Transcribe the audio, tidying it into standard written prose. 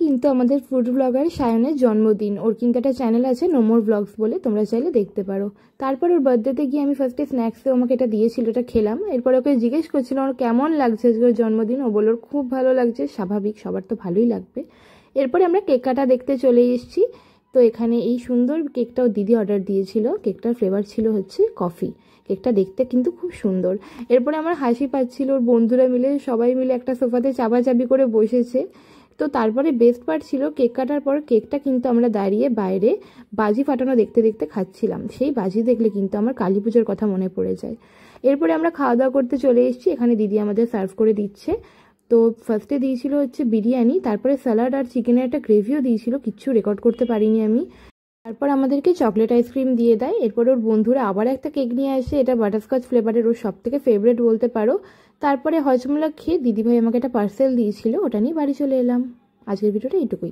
কিন্তু আমাদের food blogger সায়নের জন্মদিন, ওর কিন্তু একটা চ্যানেল আছে নোমোর ব্লগস বলে, তোমরা চাইলে দেখতে পারো। তারপর ওর বার্থডেতে গিয়ে আমি ফার্স্টে স্ন্যাক্সে আমাকে এটা দিয়েছিল, এটা খেলাম। এরপরে ওকে জিজ্ঞেস করছিলাম ওর কেমন লাগছে আজকে ওর জন্মদিন। ও বলল খুব ভালো লাগছে, স্বাভাবিক, সবার তো ভালোই লাগবে। এরপরে আমরা কেক কাটা দেখতে চলে এসেছি। তো এখানে এই সুন্দর কেকটাও দিদি অর্ডার দিয়েছিল, কেকটার ফ্লেভার ছিল হচ্ছে কফি। কেকটা দেখতে কিন্তু খুব সুন্দর। এরপরে আমার হাসি পাচ্ছিল, ওর বন্ধুরা মিলে সবাই মিলে একটা সোফাতে চাপাচাপি করে বসেছে। তো তারপরে বেস্ট পার্ট ছিল কেক কাটার পর কেকটা কিন্তু আমরা দাঁড়িয়ে বাইরে বাজি ফাটানো দেখতে দেখতে খাচ্ছিলাম। সেই বাজি দেখলে কিন্তু আমার কালী পুজোর কথা মনে পড়ে যায়। এরপরে আমরা খাওয়া দাওয়া করতে চলে এসেছি, এখানে দিদি আমাদের সার্ভ করে দিচ্ছে। তো ফার্স্টে দিয়েছিল হচ্ছে বিরিয়ানি, তারপরে স্যালাড আর চিকেনের একটা গ্রেভিও দিয়েছিল, কিচ্ছু রেকর্ড করতে পারিনি আমি। তারপর আমাদেরকে চকলেট আইসক্রিম দিয়ে দেয়। এরপর ওর বন্ধুরা আবার একটা কেক নিয়ে আসে, এটা বাটারস্কচ ফ্লেভারের, ওর সব থেকে ফেভারিট বলতে পারো। তারপরে হজমোলা খেয়ে দিদিভাই আমাকে একটা পার্সেল দিয়েছিল, ওটা নিয়ে বাড়ি চলে এলাম। আজকের ভিডিওটা এইটুকুই।